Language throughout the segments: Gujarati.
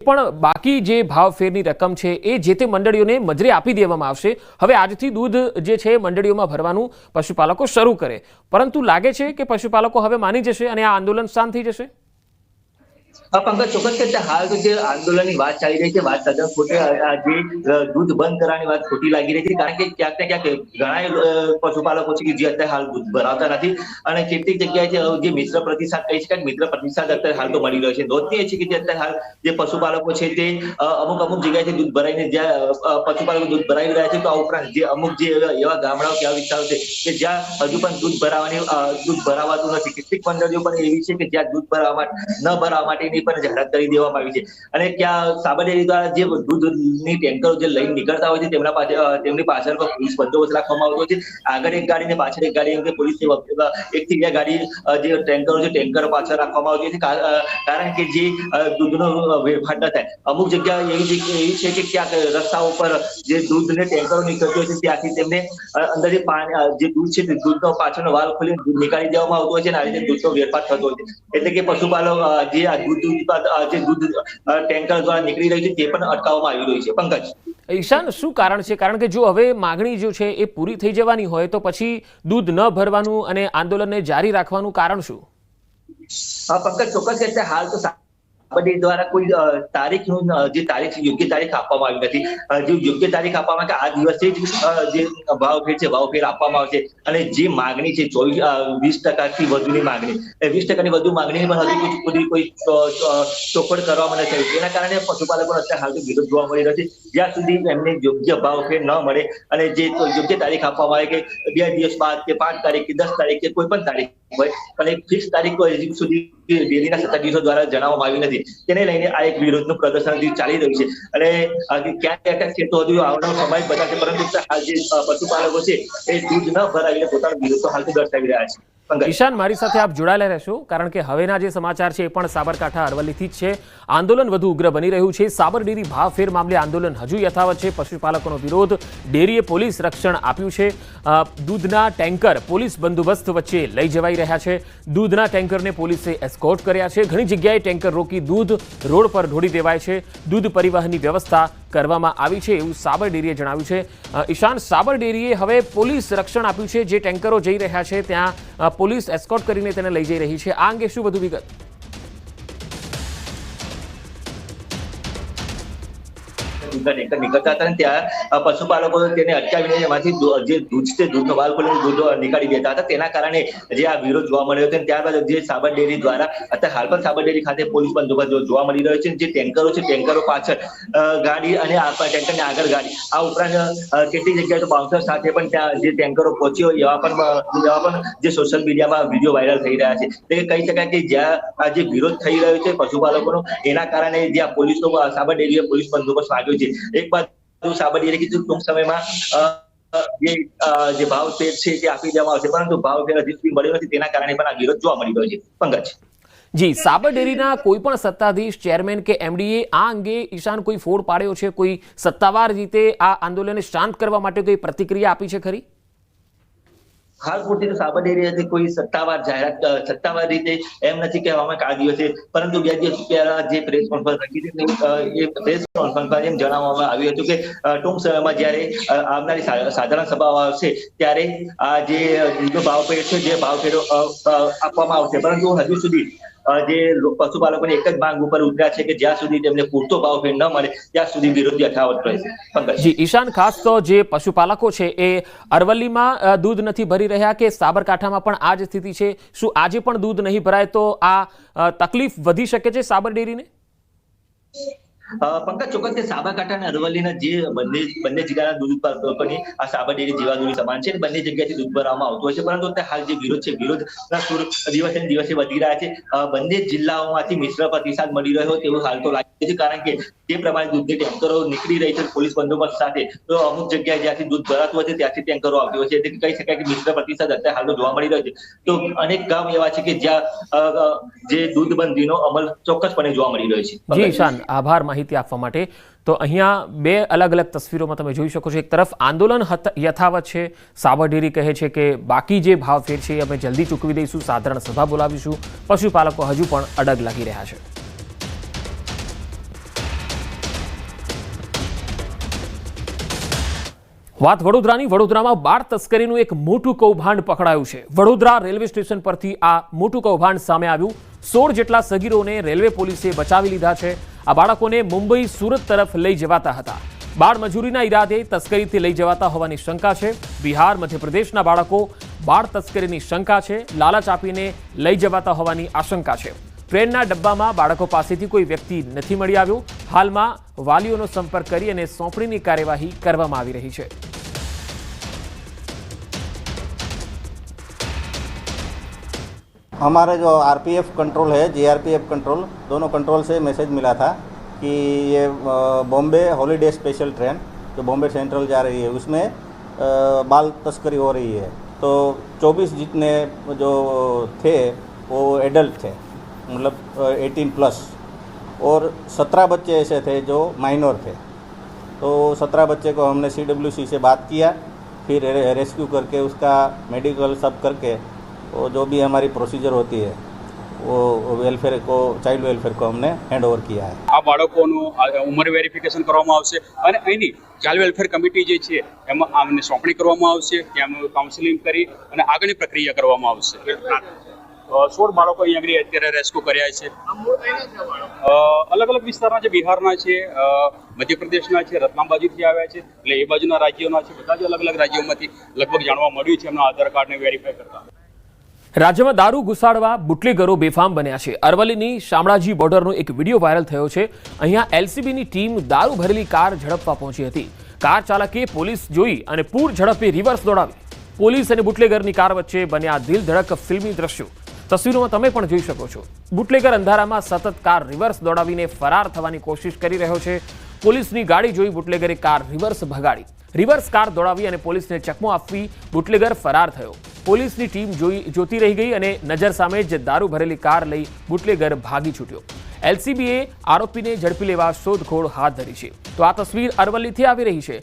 પણ બાકી જે ભાવફેરની રકમ છે એ જે તે મંડળીઓને મજરે આપી દેવામાં આવશે। હવે આજથી દૂધ જે છે મંડળીઓમાં ભરવાનું પશુપાલકો શરૂ કરે, પરંતુ લાગે છે કે પશુપાલકો હવે માની જશે અને આ આંદોલન શાંત થઈ જશે। पंकज ચોક્કસ રીતે હાલ તો જે આંદોલનની વાત ચાલી રહી છે, વાત તદ્દન ખોટી, જે દૂધ બંધ કરવાની વાત ખોટી લાગી રહી છે, કારણ કે ક્યાંક ને ક્યાંક ઘણા પશુપાલકો છે કે જે અત્યારે હાલ દૂધ ભરાવતા નથી અને કેટલીક જગ્યાએ જે મિશ્ર પ્રતિસાદ કહી શકાય, મિશ્ર પ્રતિસાદ અત્યારે હાલ તો મળી રહ્યો છે। નોંધનીય છે કે જે અત્યારે હાલ જે પશુપાલકો છે તે અમુક જગ્યાએથી દૂધ ભરાઈને જ્યાં પશુપાલકો દૂધ ભરાવી રહ્યા છે, તો આ ઉપરાંત જે અમુક જે એવા ગામડાઓ કે એવા વિસ્તારો છે કે જ્યાં હજુ પણ દૂધ ભરાવાતું નથી। કેટલીક મંડળીઓ પણ એવી છે કે જ્યાં દૂધ ન ભરાવા માટેની પણ જાહેરાત કરી દેવામાં આવી છે અને ક્યાં સાબર ડેરી દ્વારા જે દૂધની ટેન્કરો જે લઈને નીકળતા હોય છે તેમની પાછળ પણ પોલીસ બંદોબસ્ત રાખવામાં આવતો છે। આગળ એક ગાડી ને પાછળ એક ગાડી, એમ કે પોલીસ એક થી બે ગાડી જે ટેન્કરો છે ટેન્કરો પાછળ રાખવામાં આવતી છે, કારણ કે જે દૂધનો વેડફાટ ન થાય। અમુક જગ્યા એવી છે કે ક્યાંક રસ્તા ઉપર જે દૂધને ટેન્કરો નીકળતી હોય છે ત્યાંથી તેમને અંદર જે પાણી જે દૂધ છે દૂધનો પાછળનો વાલ્વ ખોલીને દૂધ નીકાળી દેવામાં આવતો હોય છે અને આ રીતે દૂધનો વેડફાટ થતો હોય છે। એટલે કે પશુપાલકો જે આ દૂધ ટેન્કર દ્વારા નીકળી રહ્યું છે તે પણ અટકાવવામાં આવી રહ્યું છે। પંકજ, ઈશાન, શું કારણ છે? કારણ કે જો હવે માગણી જો છે એ પૂરી થઈ જવાની હોય તો પછી દૂધ ન ભરવાનું અને આંદોલનને જારી રાખવાનું કારણ શું? પંકજ, ચોક્કસ રીતે હાલ તો સાબરડેરી દ્વારા કોઈ યોગ્ય તારીખ આપવામાં આવી નથી। જો યોગ્ય તારીખ આપવામાં કે આ દિવસે જ જે ભાવફેર છે ભાવફેર આપવામાં આવશે અને જે માગણી છે 20% વધુની માગણી, 20% વધુ માગણી પણ હજુ સુધી કોઈ ચોખવટ કરવામાં નથી આવી। તેના કારણે પશુપાલકોનો અત્યારે હાલ તો વિરોધ જોવા મળી રહ્યો છે। જ્યાં સુધી એમને યોગ્ય ભાવફેર ન મળે અને જે યોગ્ય તારીખ આપવામાં આવે કે 2 દિવસ બાદ કે 5 તારીખ કે 10 તારીખ કે કોઈ પણ તારીખ હોય, અને ફિક્સ તારીખ હજુ સુધી ડેરીના સત્તાધીશો દ્વારા જણાવવામાં આવી નથી। તેને લઈને આ એક વિરોધનું પ્રદર્શન ચાલી રહ્યું છે અને ક્યાંક તો હજુ આવનારો સમય બતાવશે, પરંતુ હાલ જે પશુપાલકો છે એ દૂધ ન ભરાવીને પોતાનો વિરોધ તો હાલ તો દર્શાવી રહ્યા છે। ઈશાન, મારી સાથે આપ જોડાયેલા રહેશો, કારણ કે હવેના જે સમાચાર છે એ પણ સાબરકાંઠા અરવલ્લીથી જ છે। આંદોલન વધુ ઉગ્ર બની રહ્યું છે। સાબર ડેરી ભાવફેર મામલે આંદોલન હજુ યથાવત છે। પશુપાલકોનો વિરોધ, ડેરીએ પોલીસ રક્ષણ આપ્યું છે। દૂધના ટેન્કર પોલીસ બંદોબસ્ત વચ્ચે લઈ જવાઈ રહ્યા છે। દૂધના ટેન્કરને પોલીસે એસ્કોર્ટ કર્યા છે। ઘણી જગ્યાએ ટેન્કર રોકી દૂધ રોડ પર ઢોળી દેવાય છે। દૂધ પરિવહનની વ્યવસ્થા કરવામાં આવી છે એવું સાબર ડેરીએ જણાવ્યું છે। ઈશાન, સાબર ડેરીએ હવે પોલીસ રક્ષણ આપ્યું છે। જે ટેન્કરો જઈ રહ્યા છે ત્યાં પોલીસ એસ્કોર્ટ કરીને તેને લઈ જઈ રહી છે। આ અંગે શું વધુ વિગત? નીકળતા હતા ત્યાં પશુપાલકો તેને અટકાવીને એમાંથી જે દૂધ છે દૂધનો વાલ્વ ખોલીને દૂધ નીકાળી દેતા હતા। તેના કારણે જે આ વિરોધ જોવા મળ્યો હતો। ત્યારબાદ જે સાબર ડેરી દ્વારા અત્યારે હાલ પણ સાબર ડેરી ખાતે પોલીસ બંદોબસ્ત જોવા મળી રહ્યો છે। જે ટેન્કરો છે ટેન્કરો પાછળ ગાડી અને ટેન્કરની આગળ ગાડી, આ ઉપરાંત કેટલીક જગ્યાએ તો બાઉન્સર સાથે પણ ત્યાં જે ટેન્કરો પહોંચ્યો એવા પણ જે સોશિયલ મીડિયામાં વિડીયો વાયરલ થઈ રહ્યા છે। એટલે કહી શકાય કે જ્યાં આ જે વિરોધ થઈ રહ્યો છે પશુપાલકોનો, એના કારણે જ્યાં પોલીસનો સાબર ડેરીએ પોલીસ બંદોબસ્ત માંગ્યો છે। એક બાજુ સાબર ડેરી કીધું ટૂંક સમયમાં જે ભાવફેર છે તે આપી દેવામાં આવશે, પરંતુ ભાવફેર હજી સુધી મળ્યો નથી, તેના કારણે પણ આ વિરોધ જોવા મળી રહ્યો છે। પંકજ, જી, સાબર ડેરીના કોઈ પણ સત્તાધીશ, ચેરમેન કે એમડીએ આ અંગે ઈશાન કોઈ ફોડ પાડ્યો છે? કોઈ સત્તાવાર રીતે આ આંદોલનને શાંત કરવા માટે કોઈ પ્રતિક્રિયા આપી છે ખરી? હાલ પૂરતી તો સાબર ડેરી કોઈ સત્તાવાર રીતે એમ નથી કહેવામાં કે આ દિવસે, પરંતુ 2 દિવસ પહેલા જે પ્રેસ કોન્ફરન્સ રાખી હતી એ પ્રેસ કોન્ફરન્સમાં એમ જણાવવામાં આવ્યું હતું કે ટૂંક સમયમાં જ્યારે આવનારી સાધારણ સભા આવશે ત્યારે આ જે દૂધનો ભાવફેર છે જે ભાવફેરો આપવામાં આવશે, પરંતુ હજુ સુધી જે પશુપાલકોની એક જ માંગ ઉપર ઉતર્યા છે કે જ્યાં સુધી તેમને પૂરતો ભાવફેર ન મળે ત્યાં સુધી વિરોધ યથાવત રહેશે। જી ઈશાન, ખાસ તો જે પશુપાલકો છે એ અરવલ્લીમાં દૂધ નથી ભરી રહ્યા કે સાબરકાંઠામાં પણ આ જ સ્થિતિ છે? શું આજે પણ દૂધ નહીં ભરાય તો આ તકલીફ વધી શકે છે સાબર ડેરીને? પંકજ, ચોક્કસ કે સાબરકાંઠા અને અરવલ્લીના જે બંને જિલ્લાના દૂધ ઉત્પાદકોની આ સાબર ડેરી જીવાદોરી સમાન છે। બંને જગ્યાએથી દૂધ ભરવામાં આવતું હોય છે, પરંતુ અત્યારે હાલ જે વિરોધ છે વિરોધના સૂર દિવસે ને દિવસે વધી રહ્યા છે। બંને જિલ્લાઓમાંથી મિશ્ર પ્રતિસાદ મળી રહ્યો તેવું હાલ તો લાગે છે, કારણ કે જે પ્રમાણે દૂધની ટેન્કરો નીકળી રહી છે પોલીસ બંદોબસ્ત સાથે, તો અમુક જગ્યાએ જ્યાંથી દૂધ ભરાતું હોય છે ત્યાંથી ટેન્કરો આવતી હોય છે। એટલે કહી શકાય કે મિશ્ર પ્રતિસાદ અત્યારે હાલ તો જોવા મળી રહ્યો છે। તો અનેક ગામ એવા છે કે જ્યાં જે દૂધ બંધીનો અમલ ચોક્કસપણે જોવા મળી રહ્યો છે। જી ઈશાન, આભાર માહિતી આપવા માટે। તો અહીંયા બે અલગ અલગ તસવીરોમાં તમે જોઈ શકો છો। એક તરફ આંદોલન યથાવત છે, સાબર ડેરી કહે છે કે બાકી જે ભાવફેર છે એ અમે જલ્દી ચૂકવી દઈશું, સાધારણ સભા બોલાવીશું। પશુપાલકો હજુ પણ અડગ લાગી રહ્યા છે। વાત વડોદરાની. વડોદરામાં બાળ તસ્કરીનું એક મોટું કૌભાંડ પકડાયું છે. વડોદરા રેલવે સ્ટેશન પરથી આ મોટું કૌભાંડ સામે આવ્યું. 16 જેટલા સગીરોને રેલવે પોલીસે બચાવી લીધા છે. આ બાળકોને મુંબઈ સુરત તરફ લઈ જવાતા હતા. બાળ મજૂરીના ઈરાદે તસ્કરીથી લઈ જવાતા હોવાની શંકા છે. બિહાર મધ્યપ્રદેશના બાળકો બાળ તસ્કરીની શંકા છે. લાલચ આપીને લઈ જવાતા હોવાની આશંકા છે. ટ્રેનના ડબ્બામાં બાળકો પાસેથી કોઈ વ્યક્તિ નથી મળી આવ્યો. હાલમાં વાલીઓનો સંપર્ક કરી અને સોંપણીની કાર્યવાહી કરવામાં આવી રહી છે. हमारा जो आरपीएफ कंट्रोल है, जीआरपीएफ कंट्रोल, दोनों कंट्रोल से मैसेज मिला था कि ये बॉम्बे हॉलीडे स्पेशल ट्रेन जो बॉम्बे सेंट्रल जा रही है उसमें बाल तस्करी हो रही है. तो 24 जितने जो थे वो एडल्ट थे, मतलब 18 प्लस, और 17 बच्चे ऐसे थे जो माइनर थे. तो 17 बच्चे को हमने CWC से बात किया, फिर रेस्क्यू करके उसका मेडिकल सब करके वो जो भी हमारी प्रोसीजर होती है वो वेलफेयर को, चाइल्ड वेलफेयर को हमने हैंड ओवर किया है. આ બાળકોનું ઉંમર વેરિફિકેશન કરવામાં આવશે અને અહીંની ચાઇલ્ડ વેલફેર કમિટી જે છે એમાં આમને સોંપણી કરવામાં આવશે, ત્યાંનું કાઉન્સિલિંગ કરી અને આગળની પ્રક્રિયા કરવામાં આવશે. 16 બાળકો અહીં આગળ અત્યારે રેસ્ક્યુ કર્યા છે. અલગ અલગ વિસ્તારના છે, બિહારના છે, મધ્યપ્રદેશના છે, રતલામ બાજુથી આવ્યા છે, એટલે એ બાજુના રાજ્યોના છે. બધા જ અલગ અલગ રાજ્યોમાંથી લગભગ જાણવા મળ્યું છે એમના આધાર કાર્ડને વેરીફાઈ કરતા. રાજ્યમાં દારૂ ઘુસાડવા બુટલેગરો બેફામ બન્યા છે. અરવલ્લીની શામળાજી બોર્ડરનો એક વિડીયો વાયરલ થયો છે. અહીંયા એલસીબીની ટીમ દારૂ ભરેલી કાર ઝડપવા પહોંચી હતી. કાર ચાલકે પોલીસ જોઈ અને પૂર ઝડપે રિવર્સ દોડાવી. પોલીસ અને બુટલેગરની કાર વચ્ચે બન્યા દિલ ધડક ફિલ્મી દ્રશ્યો. તસવીરોમાં તમે પણ જોઈ શકો છો. બુટલેગર અંધારામાં સતત કાર રિવર્સ દોડાવીને ફરાર થવાની કોશિશ કરી રહ્યો છે. પોલીસની ગાડી જોઈ બુટલેગરે કાર રિવર્સ ભગાડી. રિવર્સ કાર દોડાવી અને પોલીસને ચકમો આપવી બુટલેગર ફરાર થયો. પોલીસની ટીમ જોતી રહી ગઈ અને નજર સામે જ દારૂ ભરેલી કાર લઈ બુટલેગર ભાગી છૂટ્યો. એલસીબીએ આરોપીને ઝડપી લેવા શોધખોળ હાથ ધરી છે. તો આ તસવીર અરવલ્લીથી આવી રહી છે.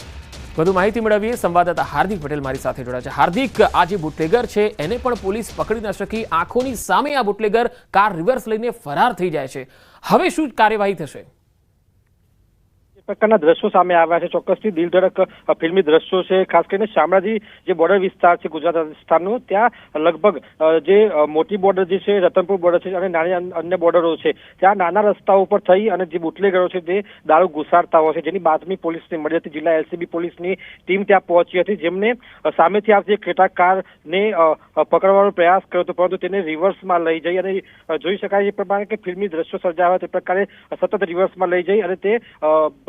વધુ માહિતી મેળવીએ સંવાદદાતા હાર્દિક પટેલ મારી સાથે જોડાયા છે. હાર્દિક, આ જે બુટલેગર છે એને પણ પોલીસ પકડી ન શકી. આંખોની સામે આ બુટલેગર કાર રિવર્સ લઈને ફરાર થઈ જાય છે. હવે શું કાર્યવાહી થશે? પ્રકારના દ્રશ્યો સામે આવ્યા છે. ચોક્કસથી દિલધડક ફિલ્મી દ્રશ્યો છે. ખાસ કરીને શામળાજી જે બોર્ડર વિસ્તાર છે ગુજરાત રાજસ્થાનનો, ત્યાં લગભગ જે મોટી બોર્ડર જે છે રતનપુર બોર્ડર છે અને નાની અન્ય બોર્ડરો છે, ત્યાં નાના રસ્તાઓ ઉપર થઈ અને જે બુટલેગરો છે તે દારૂ ઘુસાડતા હોય છે, જેની બાતમી પોલીસને મળી હતી. જિલ્લા એલસીબી પોલીસની ટીમ ત્યાં પહોંચી હતી, જેમને સામેથી આવતી ક્રેટા કારને પકડવાનો પ્રયાસ કર્યો હતો, પરંતુ તેને રિવર્સમાં લઈ જઈ અને જોઈ શકાય એ પ્રમાણે કે ફિલ્મી દ્રશ્યો સર્જાયા તે પ્રકારે સતત રિવર્સમાં લઈ જઈ અને તે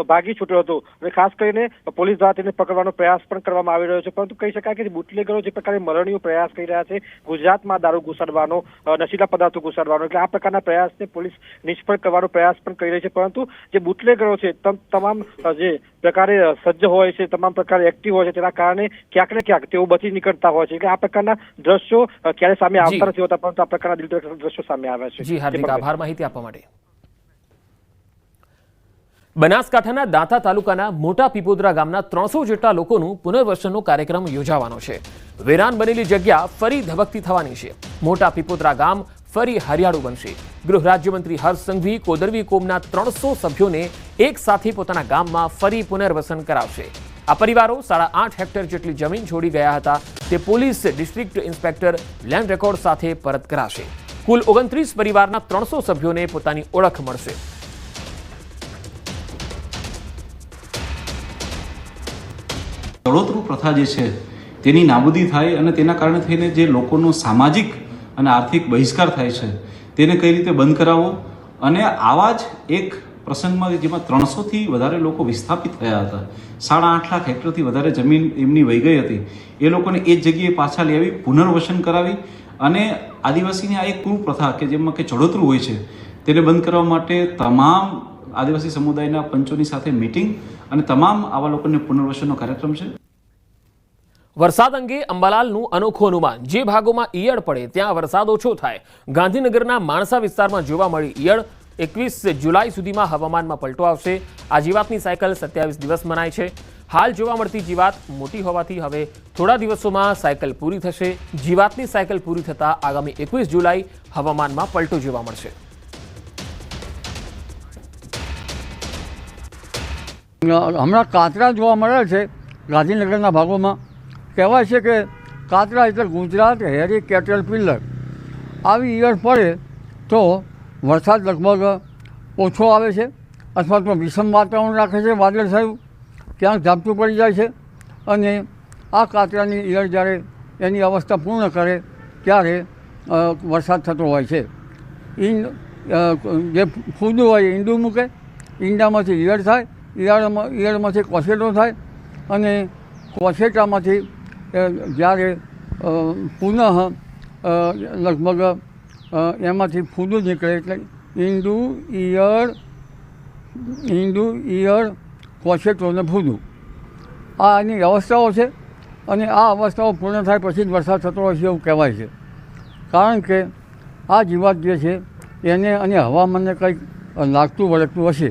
ભાગી છૂટ્યો હતો. અને ખાસ કરીને પોલીસ દ્વારા તેને પકડવાનો પ્રયાસ પણ કરવામાં આવી રહ્યો છે. પરંતુ કહી શકાય કે બુટલેગરો જે પ્રકારે મરણીયો પ્રયાસ કરી રહ્યા છે ગુજરાતમાં દારૂ ઘુસાડવાનો, નશીલા પદાર્થો ઘુસાડવાનો, એટલે આ પ્રકારના પ્રયાસને પોલીસ નિષ્ફળ કરવાનો પ્રયાસ પણ કરી રહી છે. પરંતુ જે બુટલેગરો છે તમામ જે પ્રકારે સજ્જ હોય છે, તમામ પ્રકારે એક્ટિવ હોય છે, તેના કારણે ક્યાંક ને ક્યાંક તેઓ બચી નીકળતા હોય છે. એટલે આ પ્રકારના દ્રશ્યો ક્યારે સામે આવતા નથી હોતા, પરંતુ આ પ્રકારના દિલધડક દ્રશ્યો સામે આવ્યા છે. જી હાર્દિક, આભાર માહિતી આપવા માટે. બનાસકાંઠાના દાંતા તાલુકાના મોટા પીપોદરા ગામના 300 જેટલા લોકોનું પુનર્વસનનો કાર્યક્રમ યોજાવાનો છે. વેરાન બનેલી જગ્યા ફરી ધબકતી થવાની છે. મોટા પીપોદરા ગામ ફરી હરિયાળું બનશે. ગૃહ રાજ્યમંત્રી હર્ષ સંઘવી કોદરવી કોમના 300 સભ્યોને એક સાથે પોતાના ગામમાં ફરી પુનર્વસન કરાવશે. આ પરિવારો 8.5 હેક્ટર જેટલી જમીન છોડી ગયા હતા, તે police district inspector land record સાથે પરત કરાશે. કુલ 29 પરિવારના 300 સભ્યોને પોતાની ઓળખ મળશે. ચડોતરું પ્રથા જે છે તેની નાબૂદી થાય અને તેના કારણે થઈને જે લોકોનો સામાજિક અને આર્થિક બહિષ્કાર થાય છે તેને કઈ રીતે બંધ કરાવવો, અને આવા જ એક પ્રસંગમાં જેમાં 300થી વધારે લોકો વિસ્થાપિત થયા હતા, 8.5 લાખ હેક્ટરથી વધારે જમીન એમની વહી ગઈ હતી, એ લોકોને એ જ જગ્યાએ પાછા લેવી, પુનર્વસન કરાવી અને આદિવાસીની આ એક કુપ્રથા કે જેમાં કે ચડોતરું હોય છે તેને બંધ કરવા માટે તમામ આદિવાસી સમુદાયના પંચોની સાથે મીટિંગ અને તમામ આવા લોકોને પુનર્વસનનો કાર્યક્રમ છે. વરસાદ અંગે અંબાલાલનું અનોખું અનુમાન. જે ભાગોમાં ઈયળ પડે ત્યાં વરસાદ ઓછો થાય. ગાંધીનગરના માણસા વિસ્તારમાં જોવા મળી ઈયળ. 21 જુલાઈ સુધીમાં હવામાનમાં પલટો આવશે. આ જીવાતની સાયકલ 27 દિવસ મનાય છે. હાલ જોવા મળતી જીવાત મોટી હોવાથી હવે થોડા દિવસોમાં સાયકલ પૂરી થશે. જીવાતની સાયકલ પૂરી થતાં આગામી 21 જુલાઈ હવામાનમાં પલટો જોવા મળશે. હમણાં કાંકરા જોવા મળે છે, ગાંધીનગરના ભાગોમાં કહેવાય છે કે કાતરા એટલે ગુજરાત હેરી કેટલ પિલ્લર આવી ઈયળ પડે તો વરસાદ લગભગ ઓછો આવે છે અથવા તો વિષમ વાતાવરણ રાખે છે, વાદળછાયું, ક્યાંક ઝાપટું પડી જાય છે અને આ કાતરાની ઈયળ જ્યારે એની અવસ્થા પૂર્ણ કરે ત્યારે વરસાદ થતો હોય છે. જે ફૂદું હોય ઈંડું મૂકે, ઈંડામાંથી ઈયળ થાય, ઈયળમાંથી કોસેટો થાય અને કોસેટામાંથી જ્યારે પુનઃ લગભગ એમાંથી ફૂદું નીકળે એટલે ઈંડું ઈયળ કોસેટો અને ફૂદું આ એની અવસ્થાઓ છે અને આ અવસ્થાઓ પૂર્ણ થાય પછી જ વરસાદ થતો હોય છે એવું કહેવાય છે. કારણ કે આ જીવાત જે છે એને અને હવામાનને કંઈક લાગતું વળગતું હશે.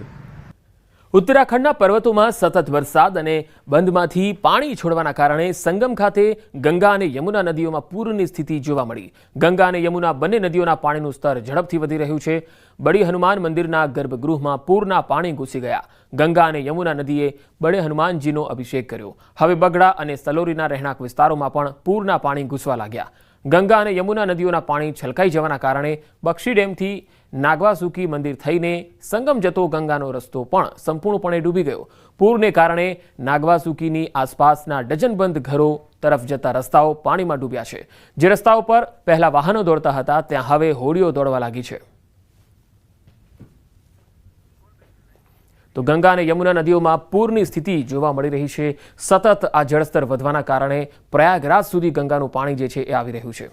ઉત્તરાખંડના પર્વતોમાં સતત વરસાદ અને બંધમાંથી પાણી છોડવાના કારણે સંગમ ખાતે ગંગા અને યમુના નદીઓમાં પૂરની સ્થિતિ જોવા મળી. ગંગા અને યમુના બંને નદીઓના પાણીનું સ્તર ઝડપથી વધી રહ્યું છે. બડી હનુમાન મંદિરના ગર્ભગૃહમાં પૂરના પાણી ઘૂસી ગયા. ગંગા અને યમુના નદીએ બડે હનુમાનજીનો અભિષેક કર્યો. હવે બગડા અને સલોરીના રહેણાંક વિસ્તારોમાં પણ પૂરના પાણી ઘૂસવા લાગ્યા. ગંગા અને યમુના નદીઓના પાણી છલકાઈ જવાના કારણે બક્ષી ડેમથી નાગવાસુકી મંદિર થઈને સંગમ જતો ગંગાનો રસ્તો પણ સંપૂર્ણપણે ડૂબી ગયો. પૂરને કારણે નાગવાસુકીની આસપાસના ડઝનબંધ ઘરો તરફ જતા રસ્તાઓ પાણીમાં ડૂબ્યા છે. જે રસ્તાઓ પર પહેલા વાહનો દોડતા હતા ત્યાં હવે હોડીઓ દોડવા લાગી છે. તો ગંગા અને યમુના નદીઓમાં પૂરની સ્થિતિ જોવા મળી રહી છે. સતત આ જળસ્તર વધવાના કારણે પ્રયાગરાજ સુધી ગંગાનું પાણી જે છે એ આવી રહ્યું છે.